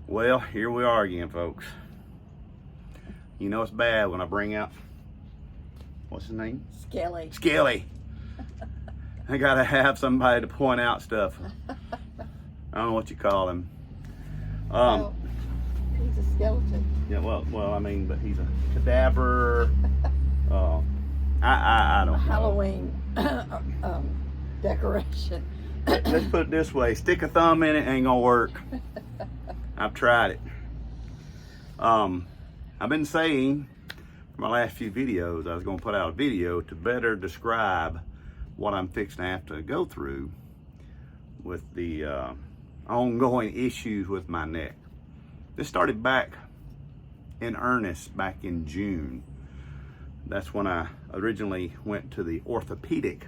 Well, here we are again, folks. You know it's bad when I bring out, what's his name? Skelly. Skelly. I gotta have somebody to point out stuff. I don't know what you call him. Well, he's a skeleton. Yeah, well, I mean, but he's a cadaver. I don't know. Halloween decoration. Let's put it this way: stick a thumb in it, ain't gonna work. I've tried it. I've been saying for my last few videos I was going to put out a video to better describe what I'm fixing to have to go through with the ongoing issues with my neck. This started back in earnest back in June. That's when I originally went to the orthopedic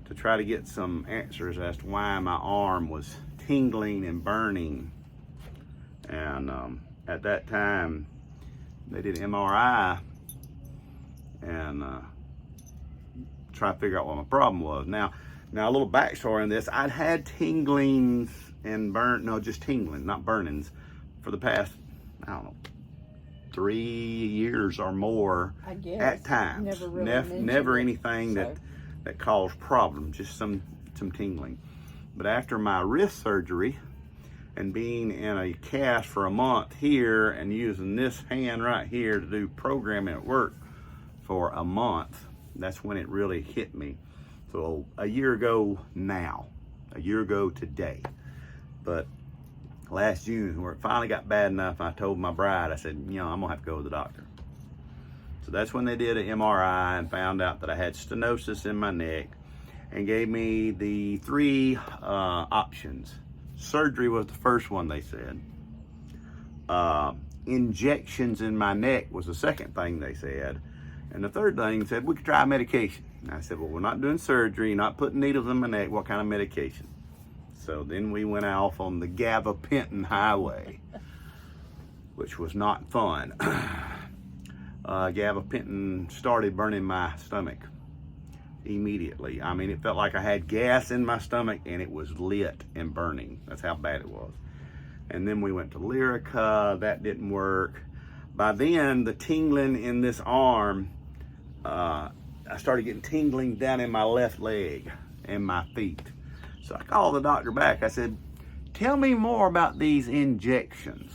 to try to get some answers as to why my arm was tingling and burning. And at that time, they did an MRI and try to figure out what my problem was. Now a little backstory on this: I'd had tinglings and just tingling, not burnings, for the past, I don't know, 3 years or more. I guess. At times. Never anything that caused problems, just some tingling. But after my wrist surgery and being in a cast for a month here and using this hand right here to do programming at work for a month, that's when it really hit me. So a year ago today. But last June, where it finally got bad enough, I told my bride, I said, I'm gonna have to go to the doctor. So that's when they did an MRI and found out that I had stenosis in my neck and gave me the 3 options. Surgery was the first one, they said. Injections in my neck was the second thing they said. And the third thing said, we could try medication. And I said, well, we're not doing surgery, not putting needles in my neck. What kind of medication? So then we went off on the gabapentin highway, which was not fun. Gabapentin started burning my stomach immediately. I mean, it felt like I had gas in my stomach and it was lit and burning. That's how bad it was. And then we went to Lyrica. That didn't work. By then, the tingling in this arm, I started getting tingling down in my left leg and my feet. So I called the doctor back. I said, tell me more about these injections.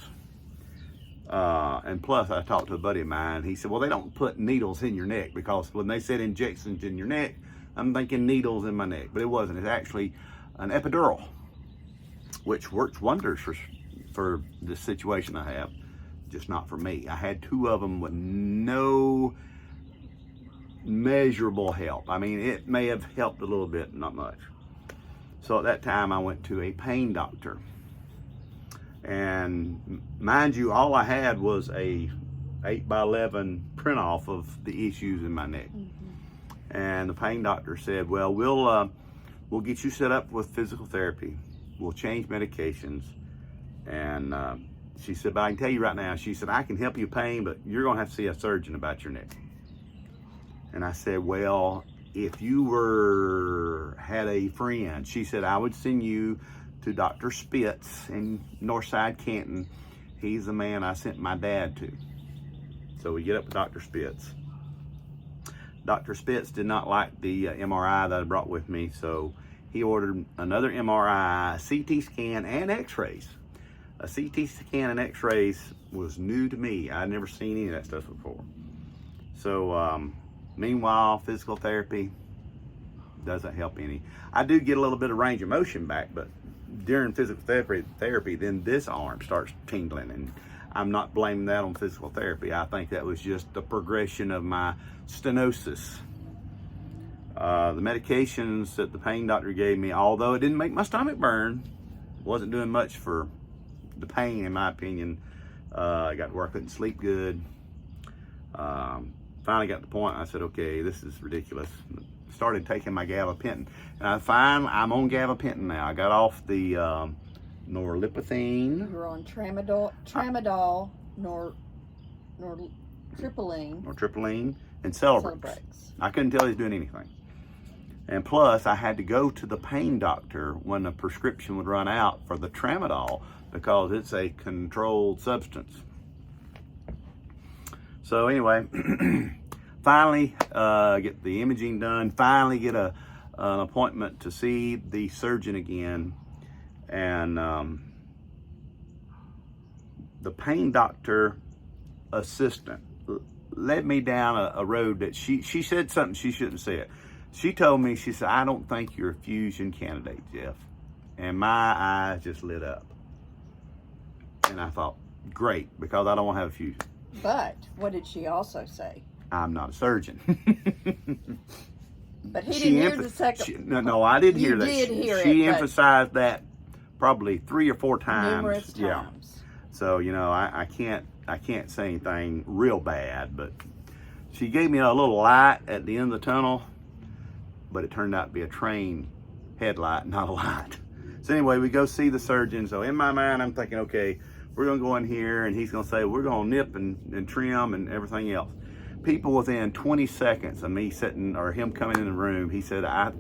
And plus, I talked to a buddy of mine. He said, well, they don't put needles in your neck, because when they said injections in your neck, I'm thinking needles in my neck. But it wasn't. It's actually an epidural, which works wonders for the situation I have, just not for me. I had 2 of them with no measurable help. I mean, it may have helped a little bit, not much. So at that time, I went to a pain doctor. And mind you, all I had was a 8x11 print off of the issues in my neck. Mm-hmm. And the pain doctor said, well, we'll get you set up with physical therapy. We'll change medications. And she said, but I can tell you right now, she said, I can help you pain, but you're gonna have to see a surgeon about your neck. And I said, well, if you had a friend, she said, I would send you to Dr. Spitz in Northside Canton. He's the man I sent my dad to. So we get up with Dr. Spitz. Dr. Spitz did not like the MRI that I brought with me, so he ordered another MRI, CT scan, and x-rays. A CT scan and x-rays was new to me. I'd never seen any of that stuff before. So meanwhile, physical therapy doesn't help any. I do get a little bit of range of motion back, but during physical therapy, then this arm starts tingling, and I'm not blaming that on physical therapy. I think that was just the progression of my stenosis. The medications that the pain doctor gave me, although it didn't make my stomach burn, wasn't doing much for the pain, in my opinion. I got to where I couldn't sleep good. Finally got to the point, I said, okay, this is ridiculous. Started taking my gabapentin, and I'm on gabapentin now. I got off the norlipithine. You were on tramadol, nortriptyline, and Celebrex. I couldn't tell he's doing anything. And plus, I had to go to the pain doctor when the prescription would run out for the tramadol because it's a controlled substance. So anyway, finally get the imaging done, finally get an appointment to see the surgeon again. And the pain doctor assistant led me down a road that she said something she shouldn't have said. She told me, she said, "I don't think you're a fusion candidate, Jeff." And my eyes just lit up. And I thought, great, because I don't want to have a fusion. But what did she also say? I'm not a surgeon. But he didn't hear the second. No, I did hear that. You did hear it. She emphasized that probably 3 or 4 times. Numerous Yeah. times. So, you know, I can't say anything real bad, but she gave me a little light at the end of the tunnel, but it turned out to be a train headlight, not a light. So anyway, we go see the surgeon. So in my mind, I'm thinking, okay, we're gonna go in here and he's gonna say, we're gonna nip and trim and everything else. People within 20 seconds of me sitting, or him coming in the room, he said, "I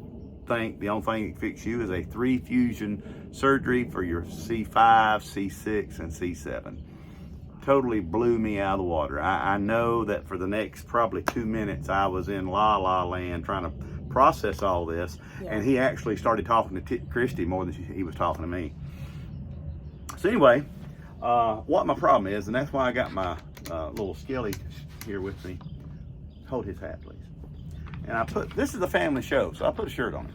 think the only thing that can fix you is a 3 fusion surgery for your C5, C6, and C7. Totally blew me out of the water. I know that for the next probably 2 minutes, I was in la land trying to process all this. Yeah. And he actually started talking to Christy more than he was talking to me. So anyway, what my problem is, and that's why I got my little Skelly here with me. Hold his hat, please. And this is a family show, so I put a shirt on it.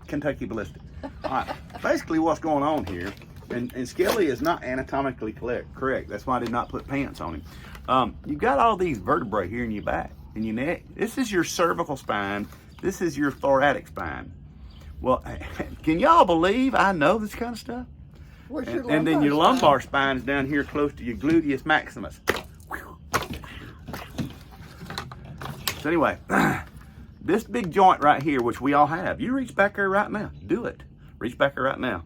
Kentucky Ballistic. All right, basically what's going on here, and Skelly is not anatomically correct. That's why I did not put pants on him. You've got all these vertebrae here in your back, in your neck. This is your cervical spine. This is your thoracic spine. Well, can y'all believe I know this kind of stuff? Where's your And then your lumbar lumbar spine is down here close to your gluteus maximus. So anyway, this big joint right here, which we all have, you reach back there right now. Do it. Reach back there right now.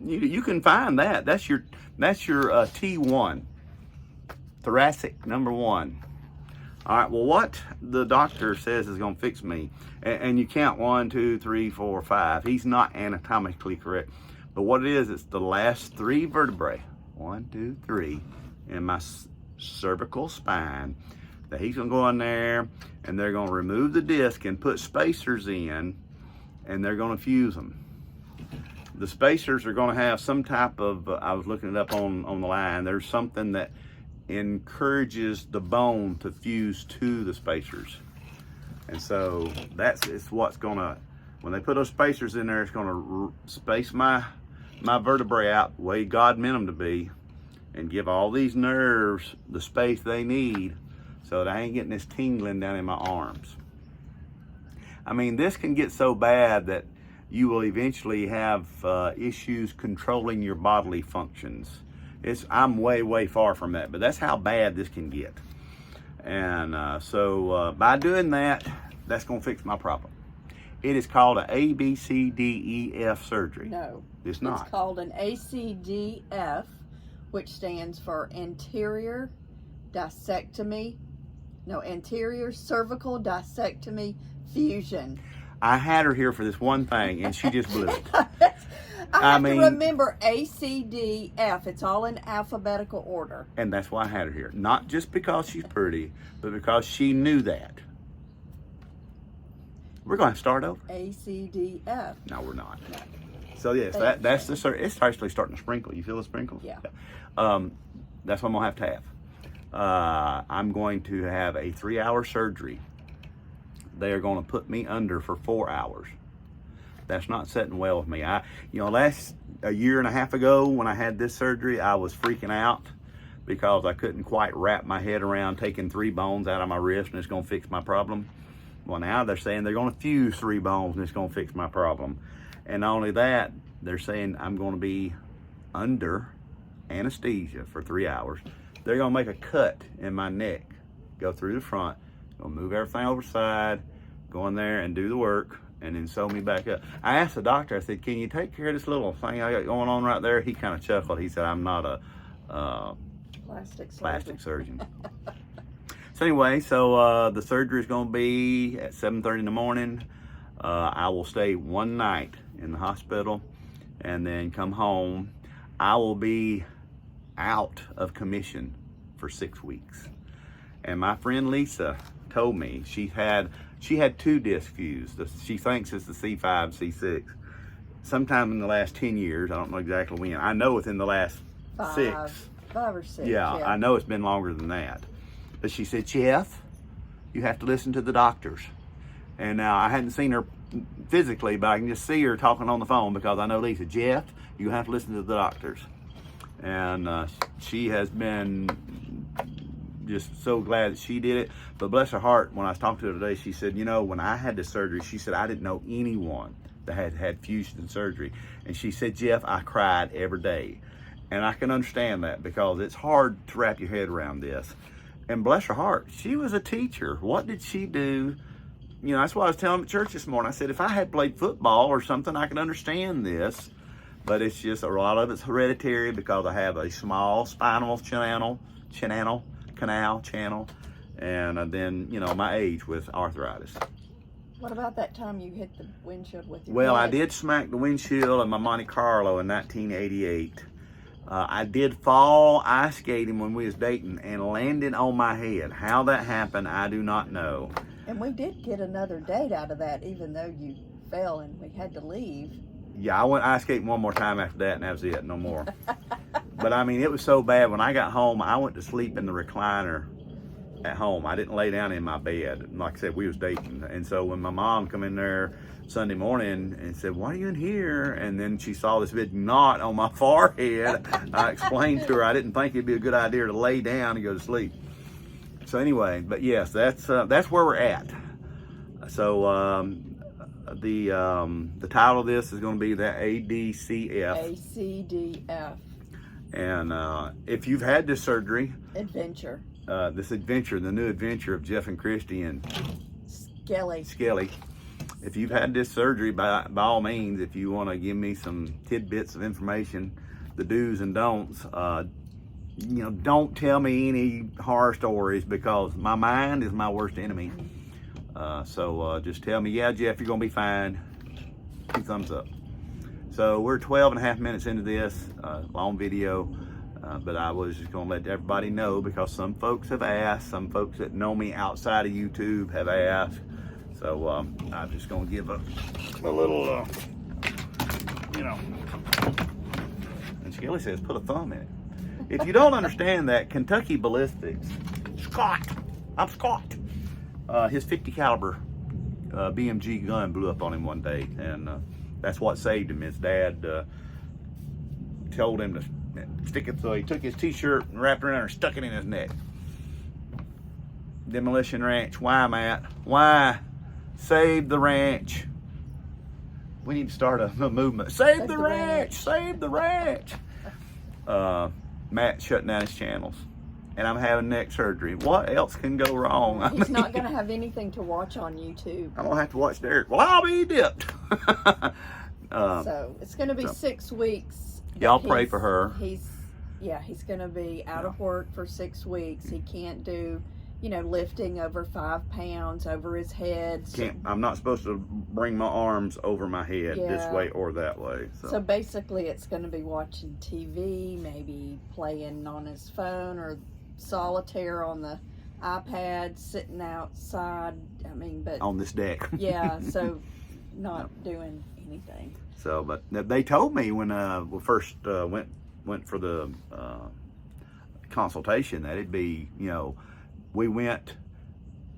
You can find that. That's your T1, thoracic number 1. All right. Well, what the doctor says is going to fix me, and you count 1, 2, 3, 4, 5. He's not anatomically correct, but what it is, it's the last 3 vertebrae, 1, 2, 3, in my cervical spine. That he's going to go in there, and they're going to remove the disc and put spacers in, and they're going to fuse them. The spacers are going to have some type of, I was looking it up on the line, there's something that encourages the bone to fuse to the spacers. And so it's what's going to, when they put those spacers in there, it's going to space my vertebrae out the way God meant them to be, and give all these nerves the space they need, so that I ain't getting this tingling down in my arms. I mean, this can get so bad that you will eventually have issues controlling your bodily functions. I'm way far from that, but that's how bad this can get. And so by doing that, that's gonna fix my problem. It is called an ABCDEF surgery. No. It's not. It's called an ACDF, which stands for Anterior Cervical Discectomy Fusion. I had her here for this one thing, and she just blew it. I have to remember ACDF. It's all in alphabetical order. And that's why I had her here. Not just because she's pretty, but because she knew that. We're going to start over. ACDF. No, we're not. No. So yes, that's the. It's actually starting to sprinkle. You feel the sprinkles? Yeah. That's what I'm going to have. I'm going to have a 3-hour surgery. They are going to put me under for 4 hours. That's not sitting well with me. A year and a half ago when I had this surgery, I was freaking out because I couldn't quite wrap my head around taking 3 bones out of my wrist and it's going to fix my problem. Well, now they're saying they're going to fuse 3 bones and it's going to fix my problem. And not only that, they're saying I'm going to be under anesthesia for 3 hours. They're going to make a cut in my neck, go through the front, gonna move everything over the side, go in there and do the work, and then sew me back up. I asked the doctor, I said, "Can you take care of this little thing I got going on right there?" He kind of chuckled. He said, "I'm not a plastic surgeon." So anyway, the surgery is going to be at 7:30 in the morning. I will stay one night in the hospital and then come home. I will be out of commission for 6 weeks. And my friend Lisa told me she had 2 disc fused. She thinks it's the C5, C6. Sometime in the last 10 years, I don't know exactly when. I know within the last 6. 5 or 6. Yeah, I know it's been longer than that. But she said, Jeff, you have to listen to the doctors. And now I hadn't seen her physically, but I can just see her talking on the phone because I know Lisa. Jeff, you have to listen to the doctors. And she has been just so glad that she did it. But bless her heart, when I was talking to her today, she said, you know, when I had this surgery, she said, I didn't know anyone that had fusion surgery. And she said, Jeff, I cried every day. And I can understand that because it's hard to wrap your head around this. And bless her heart, she was a teacher. What did she do? You know, that's what I was telling them at church this morning. I said, if I had played football or something, I could understand this. But it's just a lot of it's hereditary because I have a small spinal canal, and then, you know, my age with arthritis. What about that time you hit the windshield with your Well, head? I did smack the windshield in my Monte Carlo in 1988. I did fall ice skating when we was dating and landed on my head. How that happened, I do not know. And we did get another date out of that, even though you fell and we had to leave. Yeah, I went ice skating one more time after that, and that was it, no more. But I mean, it was so bad. When I got home, I went to sleep in the recliner at home. I didn't lay down in my bed. Like I said, we was dating. And so when my mom come in there Sunday morning and said, why are you in here? And then she saw this big knot on my forehead. I explained to her I didn't think it'd be a good idea to lay down and go to sleep. So anyway, but yes, that's where we're at. So the title of this is going to be the ADCF. ACDF. And if you've had this surgery, Adventure. this adventure, the new adventure of Jeff and Christy and Skelly. If you've had this surgery, by all means, if you want to give me some tidbits of information, the do's and don'ts, you know, don't tell me any horror stories because my mind is my worst enemy. So just tell me, yeah, Jeff, you're going to be fine. 2 thumbs up. So we're 12 and a half minutes into this long video, but I was just going to let everybody know because some folks have asked, some folks that know me outside of YouTube have asked. So I'm just going to give a little, you know, and Skelly says, put a thumb in it. If you don't understand that, Kentucky Ballistics, I'm Scott. His 50 caliber BMG gun blew up on him one day, and that's what saved him. His dad told him to stick it, so he took his t-shirt and wrapped it around and stuck it in his neck. Demolition Ranch, why, Matt? Why? Save the ranch. We need to start a movement. Save the ranch! Save the ranch! Matt's shutting down his channels. And I'm having neck surgery. What else can go wrong? He's not going to have anything to watch on YouTube. I'm going to have to watch Derek. Well, I'll be dipped. So it's going to be 6 weeks. Y'all pray for her. He's going to be out of work for 6 weeks. He can't do, you know, lifting over 5 pounds over his head. I'm not supposed to bring my arms over my head this way or that way. So basically it's going to be watching TV, maybe playing on his phone or solitaire on the iPad, sitting outside. I mean, but on this deck. Yeah, so not doing anything. So, but they told me when we first went for the consultation that it'd be, you know, we went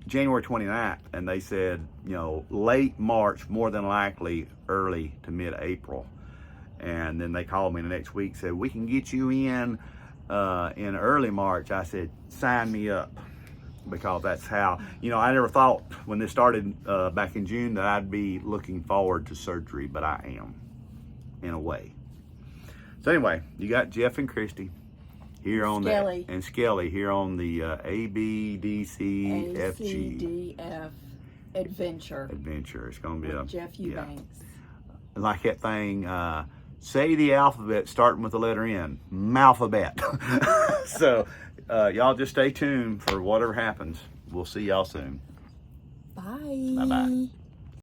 January 29th, and they said, you know, late March, more than likely early to mid-April. And then they called me the next week, said, we can get you in early March. I said, sign me up, because that's how, you know, I never thought when this started back in June that I'd be looking forward to surgery, but I am, in a way. So anyway, you got Jeff and Christy here on Skelly. And Skelly here on the ABDCFG. ACDF Adventure. It's going to be Jeff Eubanks. like that thing, say the alphabet starting with the letter N. Malphabet. So y'all just stay tuned for whatever happens. We'll see y'all soon. Bye. Bye-bye.